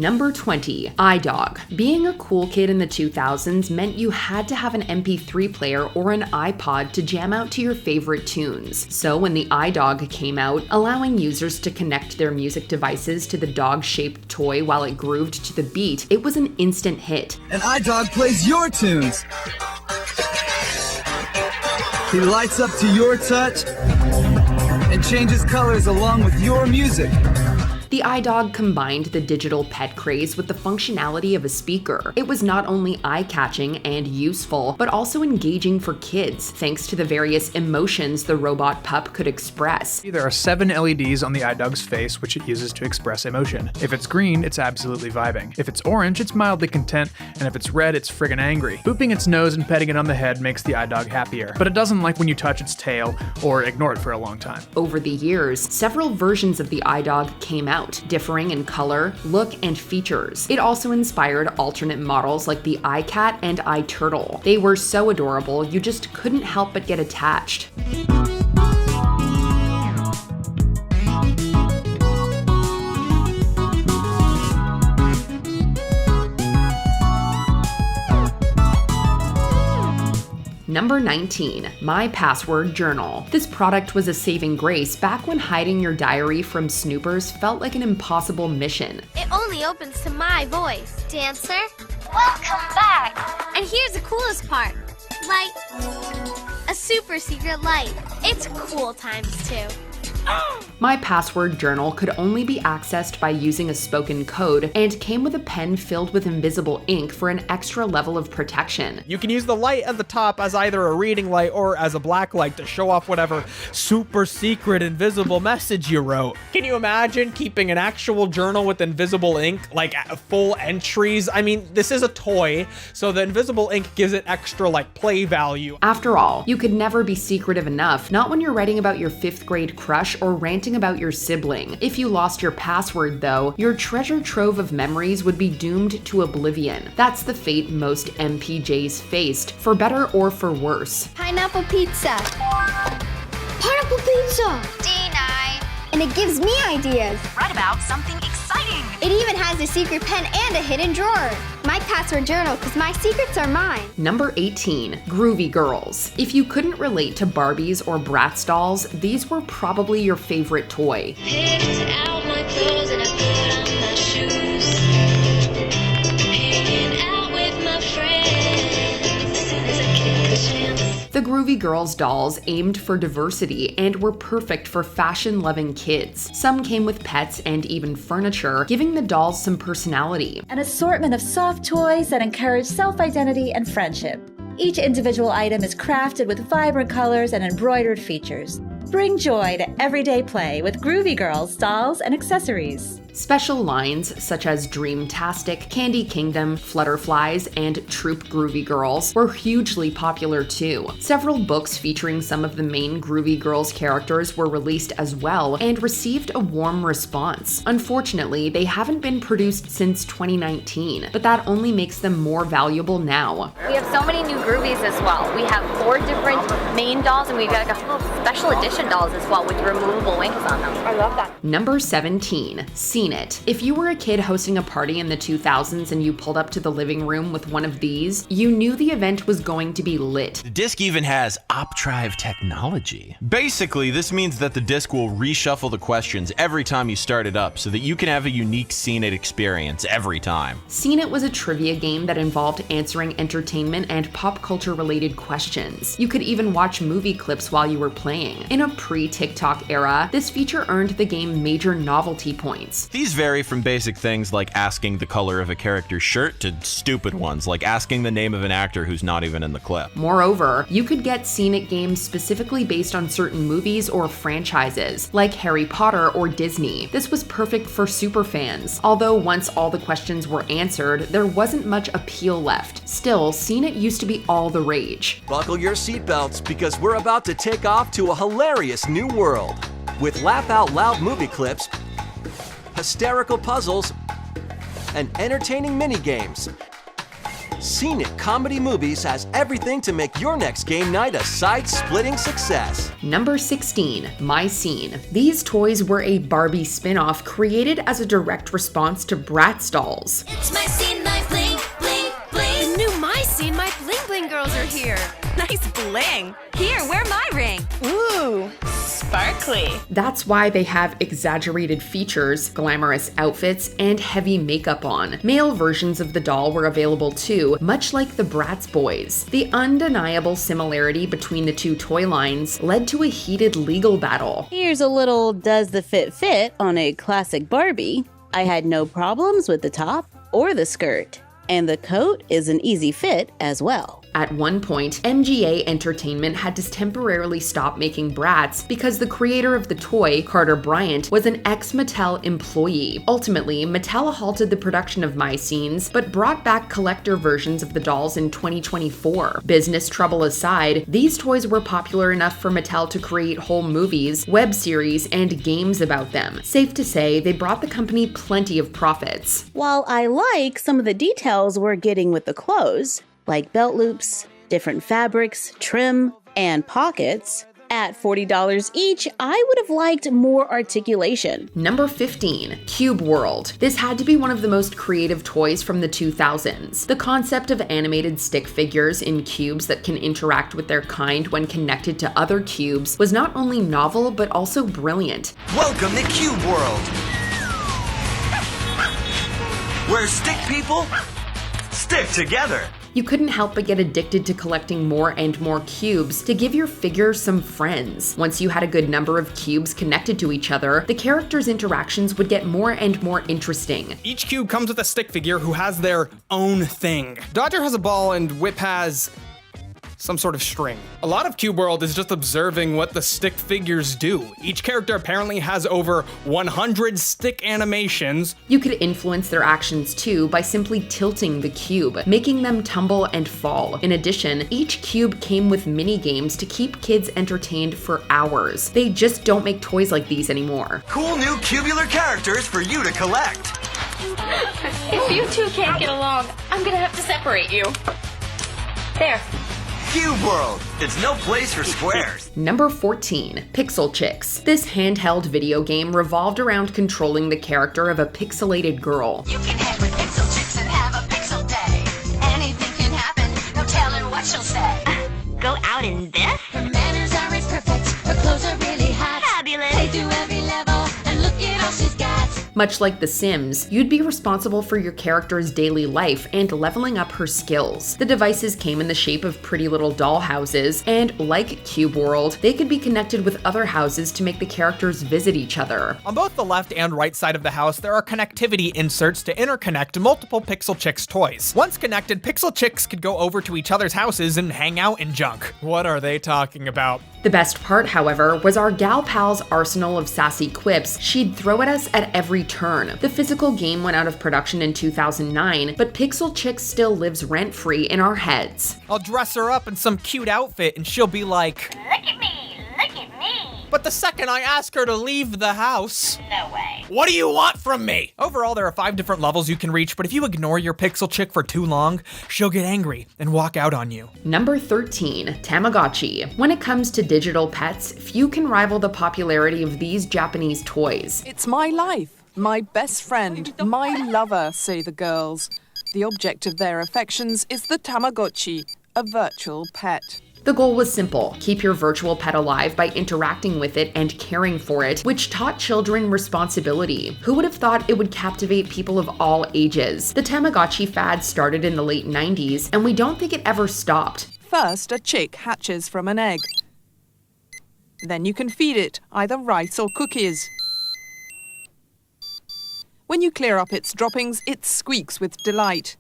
Number 20. iDog. Being a cool kid in the 2000s meant you had to have an MP3 player or an iPod to jam out to your favorite tunes. So when the iDog came out, allowing users to connect their music devices to the dog-shaped toy while it grooved to the beat, it was an instant hit. An iDog plays your tunes. He lights up to your touch and changes colors along with your music. The iDog combined the digital pet craze with the functionality of a speaker. It was not only eye-catching and useful, but also engaging for kids, thanks to the various emotions the robot pup could express. There are 7 LEDs on the iDog's face, which it uses to express emotion. If it's green, it's absolutely vibing. If it's orange, it's mildly content, and if it's red, it's friggin' angry. Booping its nose and petting it on the head makes the iDog happier, but it doesn't like when you touch its tail or ignore it for a long time. Over the years, several versions of the iDog came out, differing in color, look, and features. It also inspired alternate models like the iCat and iTurtle. They were so adorable, you just couldn't help but get attached. Number 19. My Password Journal. This product was a saving grace back when hiding your diary from snoopers felt like an impossible mission. It only opens to my voice. Dancer, welcome back. And here's the coolest part. Light. A super secret light. It's cool times 2. My Password Journal could only be accessed by using a spoken code and came with a pen filled with invisible ink for an extra level of protection. You can use the light at the top as either a reading light or as a black light to show off whatever super secret invisible message you wrote. Can you imagine keeping an actual journal with invisible ink, like full entries? I mean, this is a toy, so the invisible ink gives it extra like play value. After all, you could never be secretive enough, not when you're writing about your 5th grade crush or ranting about your sibling. If you lost your password though, your treasure trove of memories would be doomed to oblivion. That's the fate most MPJs faced, for better or for worse. Pineapple pizza. Pineapple pizza. D9. And it gives me ideas. Write about something exciting. It even has a secret pen and a hidden drawer. My password journal, because my secrets are mine. Number 18. Groovy Girls. If you couldn't relate to Barbies or Bratz dolls, these were probably your favorite toy. Picked out my clothes and I put on my shoes. Hanging out with my friends as soon as I get the chance. The Groovy Girls dolls aimed for diversity and were perfect for fashion-loving kids. Some came with pets and even furniture, giving the dolls some personality. An assortment of soft toys that encourage self-identity and friendship. Each individual item is crafted with vibrant colors and embroidered features. Bring joy to everyday play with Groovy Girls dolls and accessories. Special lines such as Dreamtastic, Candy Kingdom, Flutterflies, and Troop Groovy Girls were hugely popular too. Several books featuring some of the main Groovy Girls characters were released as well and received a warm response. Unfortunately, they haven't been produced since 2019, but that only makes them more valuable now. We have so many new Groovies as well. We have 4 different main dolls, and we've got like a couple of special edition dolls as well with removable wings on them. I love that. Number 17. Seen It. If you were a kid hosting a party in the 2000s and you pulled up to the living room with one of these, you knew the event was going to be lit. The disc even has OpDrive technology. Basically, this means that the disc will reshuffle the questions every time you start it up so that you can have a unique Seen It experience every time. Seen It was a trivia game that involved answering entertainment and pop culture related questions. You could even watch movie clips while you were playing. In a pre-TikTok era, this feature earned the game major novelty points. These vary from basic things like asking the color of a character's shirt to stupid ones like asking the name of an actor who's not even in the clip. Moreover, you could get Seen It games specifically based on certain movies or franchises, like Harry Potter or Disney. This was perfect for superfans. Although once all the questions were answered, there wasn't much appeal left. Still, Seen It used to be all the rage. Buckle your seatbelts because we're about to take off to a hilarious new world with laugh out loud movie clips, hysterical puzzles, and entertaining mini games. Scenic Comedy Movies has everything to make your next game night a side-splitting success. Number 16, My Scene. These toys were a Barbie spin-off created as a direct response to Bratz dolls. It's my scene, my bling, bling, bling. The new My Scene, My Bling Bling girls are here. Nice bling. Here, wear my ring. Ooh, sparkly. That's why they have exaggerated features, glamorous outfits, and heavy makeup on. Male versions of the doll were available too, much like the Bratz boys. The undeniable similarity between the two toy lines led to a heated legal battle. Here's a little does the fit on a classic Barbie. I had no problems with the top or the skirt, and the coat is an easy fit as well. At one point, MGA Entertainment had to temporarily stop making Bratz because the creator of the toy, Carter Bryant, was an ex-Mattel employee. Ultimately, Mattel halted the production of My Scenes, but brought back collector versions of the dolls in 2024. Business trouble aside, these toys were popular enough for Mattel to create whole movies, web series, and games about them. Safe to say, they brought the company plenty of profits. While I like some of the details we're getting with the clothes, like belt loops, different fabrics, trim, and pockets, at $40 each, I would have liked more articulation. Number 15, Cube World. This had to be one of the most creative toys from the 2000s. The concept of animated stick figures in cubes that can interact with their kind when connected to other cubes was not only novel but also brilliant. Welcome to Cube World, where stick people stick together. You couldn't help but get addicted to collecting more and more cubes to give your figure some friends. Once you had a good number of cubes connected to each other, the characters' interactions would get more and more interesting. Each cube comes with a stick figure who has their own thing. Dodger has a ball and Whip has some sort of string. A lot of Cube World is just observing what the stick figures do. Each character apparently has over 100 stick animations. You could influence their actions too by simply tilting the cube, making them tumble and fall. In addition, each cube came with mini games to keep kids entertained for hours. They just don't make toys like these anymore. Cool new cubular characters for you to collect. If you two can't get along, I'm gonna have to separate you. There. Cube World, it's no place for squares. Number 14, Pixel Chicks. This handheld video game revolved around controlling the character of a pixelated girl. You can hang with Pixel Chicks and have a pixel day. Anything can happen, no telling what she'll say. Go out in this? Her manners aren't perfect, her clothes are really hot. Fabulous. They do every level, and look at all she's got. Much like The Sims, you'd be responsible for your character's daily life and leveling up her skills. The devices came in the shape of pretty little doll houses, and like Cube World, they could be connected with other houses to make the characters visit each other. On both the left and right side of the house, there are connectivity inserts to interconnect multiple Pixel Chicks toys. Once connected, Pixel Chicks could go over to each other's houses and hang out and junk. What are they talking about? The best part, however, was our gal pal's arsenal of sassy quips she'd throw at us at every turn. The physical game went out of production in 2009, but Pixel Chicks still lives rent-free in our heads. I'll dress her up in some cute outfit and she'll be like, Look at me, look at me. but the second I ask her to leave the house, No way. what do you want from me? Overall, there are 5 different levels you can reach, but if you ignore your Pixel Chick for too long, she'll get angry and walk out on you. Number 13, Tamagotchi. When it comes to digital pets, few can rival the popularity of these Japanese toys. It's my life, my best friend, my lover, say the girls. The object of their affections is the Tamagotchi, a virtual pet. The goal was simple: keep your virtual pet alive by interacting with it and caring for it, which taught children responsibility. Who would have thought it would captivate people of all ages? The Tamagotchi fad started in the late 90s, and we don't think it ever stopped. First, a chick hatches from an egg. Then you can feed it either rice or cookies. When you clear up its droppings, it squeaks with delight.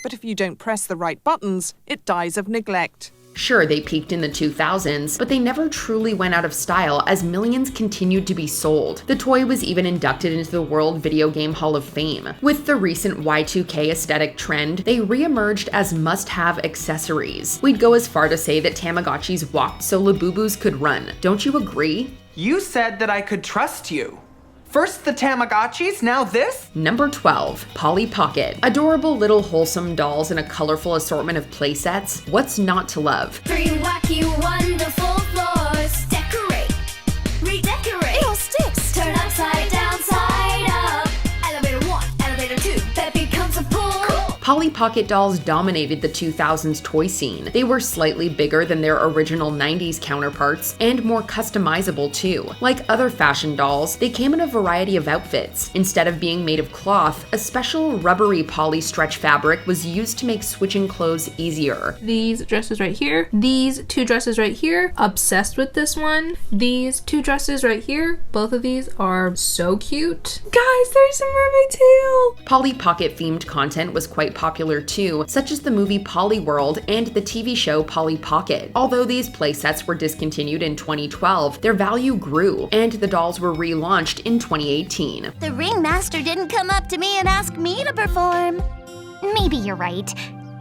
But if you don't press the right buttons, it dies of neglect. Sure, they peaked in the 2000s, but they never truly went out of style as millions continued to be sold. The toy was even inducted into the World Video Game Hall of Fame. With the recent Y2K aesthetic trend, they re-emerged as must-have accessories. We'd go as far to say that Tamagotchis walked so Labubus could run. Don't you agree? You said that I could trust you. First the Tamagotchis, now this? Number 12, Polly Pocket. Adorable little wholesome dolls in a colorful assortment of playsets. What's not to love? 3 wacky, wonderful floors. Decorate, redecorate. It all sticks. Turn upside down, side up. Elevator 1, elevator 2. That becomes a pool. Cool. Polly Pocket dolls dominated the 2000s toy scene. They were slightly bigger than their original 90s counterparts and more customizable too. Like other fashion dolls, they came in a variety of outfits. Instead of being made of cloth, a special rubbery poly stretch fabric was used to make switching clothes easier. These dresses right here, these 2 dresses right here, obsessed with this one. These 2 dresses right here, both of these are so cute. Guys, there's a mermaid tail! Polly Pocket themed content was quite popular too, such as the movie Polly World and the TV show Polly Pocket. Although these playsets were discontinued in 2012, their value grew, and the dolls were relaunched in 2018. The ringmaster didn't come up to me and ask me to perform. Maybe you're right.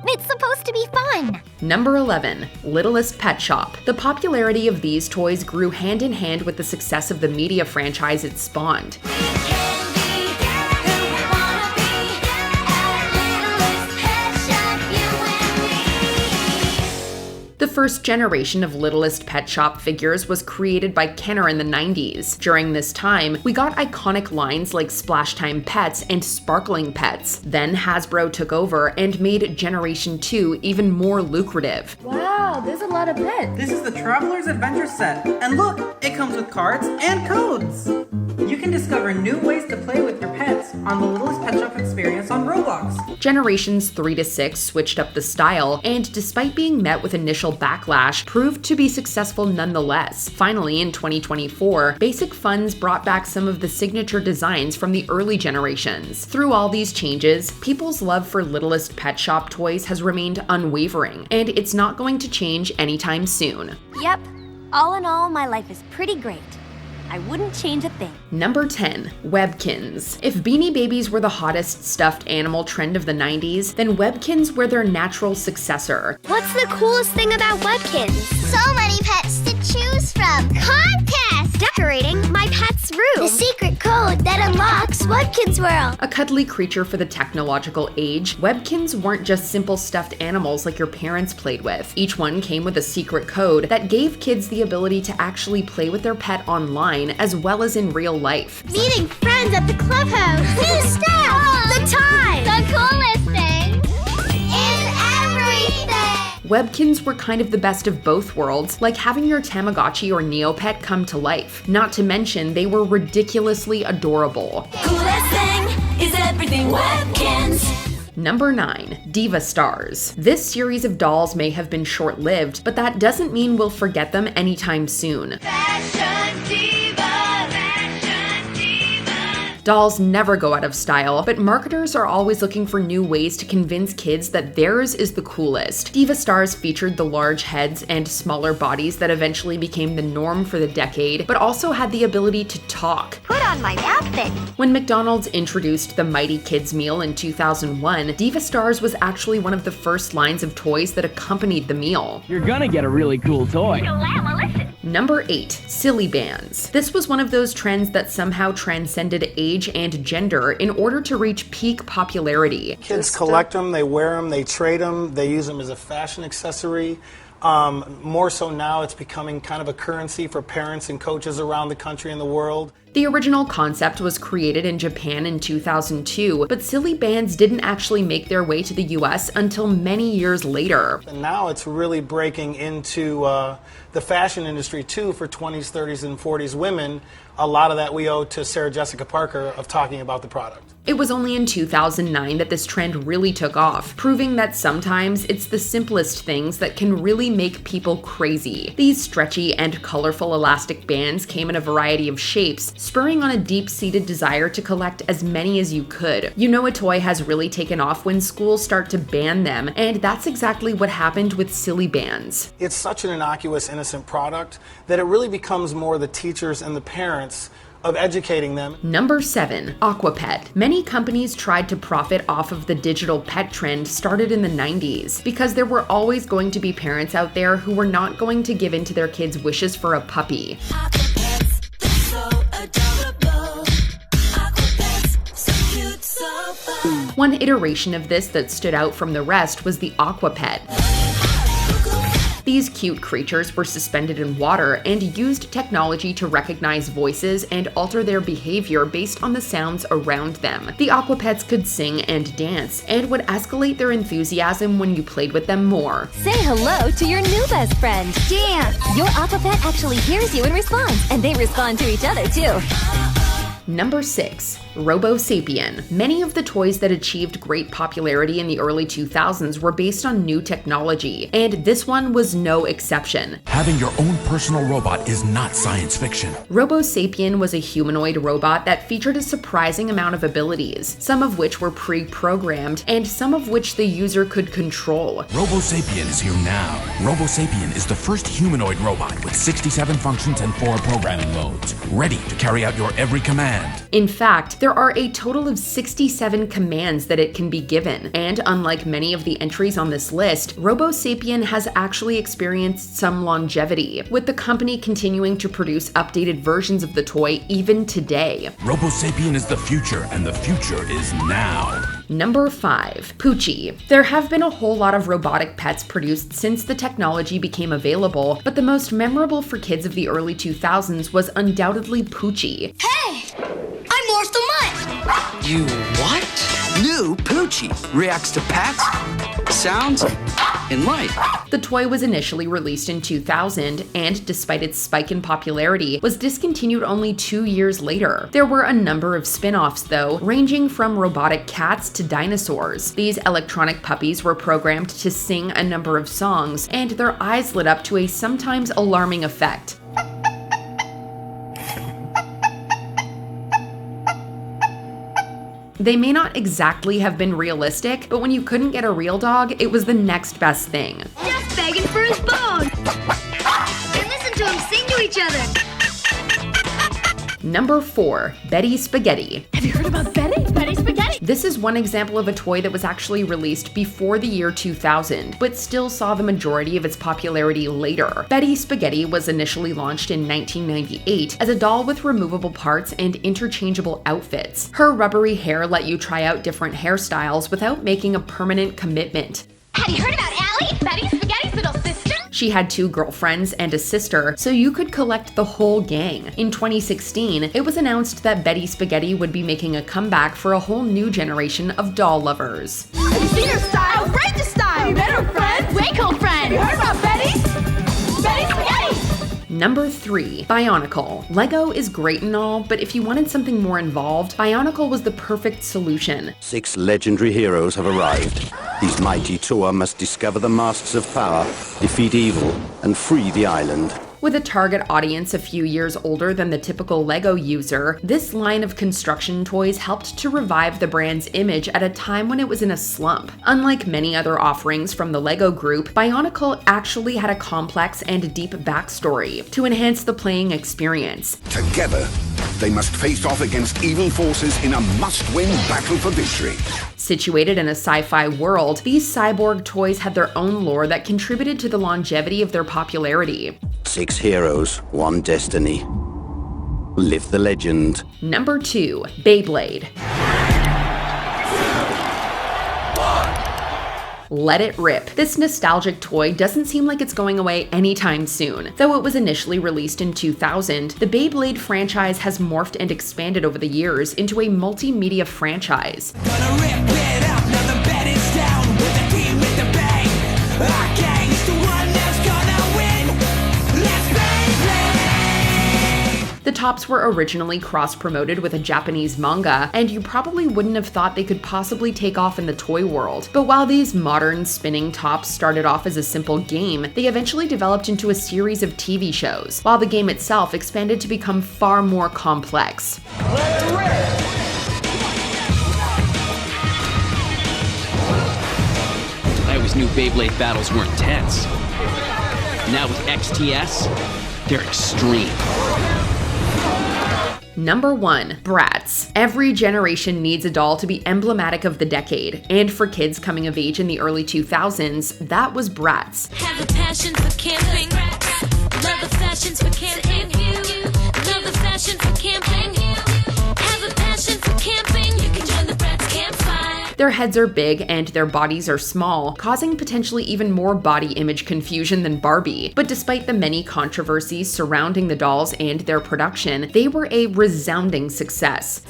It's supposed to be fun. Number 11, Littlest Pet Shop. The popularity of these toys grew hand in hand with the success of the media franchise it spawned. The first generation of Littlest Pet Shop figures was created by Kenner in the 90s. During this time, we got iconic lines like Splash Time Pets and Sparkling Pets. Then Hasbro took over and made Generation 2 even more lucrative. Wow, there's a lot of pets. This is the Traveler's Adventure set. And look, it comes with cards and codes. You can discover new ways to play with your pets on the Littlest Pet Shop experience on Roblox. Generations 3 to 6 switched up the style, and despite being met with initial backlash, proved to be successful nonetheless. Finally, in 2024, Basic Funds brought back some of the signature designs from the early generations. Through all these changes, people's love for Littlest Pet Shop toys has remained unwavering, and it's not going to change anytime soon. Yep. All in all, my life is pretty great. I wouldn't change a thing. Number 10, Webkinz. If Beanie Babies were the hottest stuffed animal trend of the 90s, then Webkinz were their natural successor. What's the coolest thing about Webkinz? So many pets to choose from. Contest! Decorating my pet's room. The secret code that unlocks Webkinz World. A cuddly creature for the technological age, Webkinz weren't just simple stuffed animals like your parents played with. Each one came with a secret code that gave kids the ability to actually play with their pet online as well as in real life. Meeting friends at the clubhouse. New staff. The time. The coolest thing is everything. Webkinz were kind of the best of both worlds, like having your Tamagotchi or Neopet come to life. Not to mention, they were ridiculously adorable. Coolest thing is everything Webkinz. Number 9, Diva Stars. This series of dolls may have been short-lived, but that doesn't mean we'll forget them anytime soon. Fashion diva, fashion diva. Dolls never go out of style, but marketers are always looking for new ways to convince kids that theirs is the coolest. Diva Stars featured the large heads and smaller bodies that eventually became the norm for the decade, but also had the ability to talk. Put on my outfit. When McDonald's introduced the Mighty Kids meal in 2001, Diva Stars was actually one of the first lines of toys that accompanied the meal. You're gonna get a really cool toy. Number 8, Silly Bandz. This was one of those trends that somehow transcended age and gender in order to reach peak popularity. Kids collect them, they wear them, they trade them, they use them as a fashion accessory. More so now, it's becoming kind of a currency for parents and coaches around the country and the world. The original concept was created in Japan in 2002, but Silly Bandz didn't actually make their way to the US until many years later. And now it's really breaking into the fashion industry too for 20s, 30s, and 40s women. A lot of that we owe to Sarah Jessica Parker of talking about the product. It was only in 2009 that this trend really took off, proving that sometimes it's the simplest things that can really make people crazy. These stretchy and colorful elastic bands came in a variety of shapes, spurring on a deep-seated desire to collect as many as you could. You know a toy has really taken off when schools start to ban them, and that's exactly what happened with Silly Bandz. It's such an innocuous, innocent product that it really becomes more the teachers and the parents of educating them. Number 7, Aquapet. Many companies tried to profit off of the digital pet trend started in the 90s because there were always going to be parents out there who were not going to give in to their kids' wishes for a puppy. iteration of this that stood out from the rest was the Aqua Pet. These cute creatures were suspended in water and used technology to recognize voices and alter their behavior based on the sounds around them. The Aquapets could sing and dance, and would escalate their enthusiasm when you played with them more. Say hello to your new best friend. Dance! Your Aquapet actually hears you and responds, and they respond to each other too. Number 6. Robo Sapien. Many of the toys that achieved great popularity in the early 2000s were based on new technology, and this one was no exception. Having your own personal robot is not science fiction. Robo Sapien was a humanoid robot that featured a surprising amount of abilities, some of which were pre-programmed, and some of which the user could control. Robo Sapien is here now. Robo Sapien is the first humanoid robot with 67 functions and 4 programming modes, ready to carry out your every command. In fact, there are a total of 67 commands that it can be given, and unlike many of the entries on this list, Robo Sapien has actually experienced some longevity, with the company continuing to produce updated versions of the toy even today. Robo Sapien is the future, and the future is now. Number 5. Poo-Chi. There have been a whole lot of robotic pets produced since the technology became available, but the most memorable for kids of the early 2000s was undoubtedly Poo-Chi. Hey! I morphed a mutt! You what? New Poo-Chi reacts to pets, sounds, and light. The toy was initially released in 2000 and, despite its spike in popularity, was discontinued only 2 years later. There were a number of spin-offs though, ranging from robotic cats to dinosaurs. These electronic puppies were programmed to sing a number of songs, and their eyes lit up to a sometimes alarming effect. They may not exactly have been realistic, but when you couldn't get a real dog, it was the next best thing. Just begging for his bone! And listen to him sing to each other! Number 4. Betty Spaghetti. Have you heard about Betty? Betty Spaghetti? This is one example of a toy that was actually released before the year 2000, but still saw the majority of its popularity later. Betty Spaghetti was initially launched in 1998 as a doll with removable parts and interchangeable outfits. Her rubbery hair let you try out different hairstyles without making a permanent commitment. Have you heard about Allie? Betty Spaghetti's little sister? She had 2 girlfriends and a sister, so you could collect the whole gang. In 2016, it was announced that Betty Spaghetti would be making a comeback for a whole new generation of doll lovers. Have you seen her style? Outrageous style! Have you met her friend? Way cool friend! You heard about Betty? Betty Spaghetti! Number 3. Bionicle. Lego is great and all, but if you wanted something more involved, Bionicle was the perfect solution. 6 legendary heroes have arrived. These mighty tour must discover the masks of power, defeat evil, and free the island. With a target audience a few years older than the typical Lego user, this line of construction toys helped to revive the brand's image at a time when it was in a slump. Unlike many other offerings from the Lego group, Bionicle actually had a complex and deep backstory to enhance the playing experience. Together, they must face off against evil forces in a must-win battle for victory. Situated in a sci-fi world, these cyborg toys had their own lore that contributed to the longevity of their popularity. 6 heroes, 1 destiny. Live the legend. Number 2. Beyblade. Let it rip. This nostalgic toy doesn't seem like it's going away anytime soon. Though it was initially released in 2000, the Beyblade franchise has morphed and expanded over the years into a multimedia franchise. The tops were originally cross-promoted with a Japanese manga, and you probably wouldn't have thought they could possibly take off in the toy world. But while these modern spinning tops started off as a simple game, they eventually developed into a series of TV shows, while the game itself expanded to become far more complex. I always knew Beyblade battles weren't tense. Now with XTS, they're extreme. Number 1. Bratz. Every generation needs a doll to be emblematic of the decade, and for kids coming of age in the early 2000s, that was Bratz. Have a passion for camping. Love the fashions for camping. Love the fashion for camping. Have a passion for camping. You can join the Bratz campfire. Their heads are big and their bodies are small, causing potentially even more body image confusion than Barbie. But despite the many controversies surrounding the dolls and their production, they were a resounding success.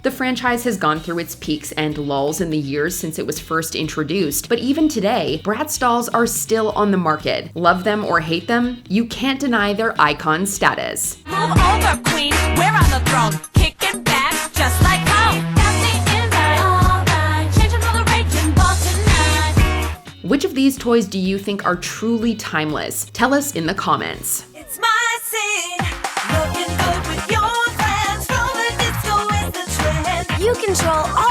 The franchise has gone through its peaks and lulls in the years since it was first introduced, but even today, Bratz dolls are still on the market. Love them or hate them, you can't deny their icon status. Move over, queen, we're on the throne, kicking back just like home. Which of these toys do you think are truly timeless? Tell us in the comments. It's my scene, looking good with your friends, roller disco is the trend. You control all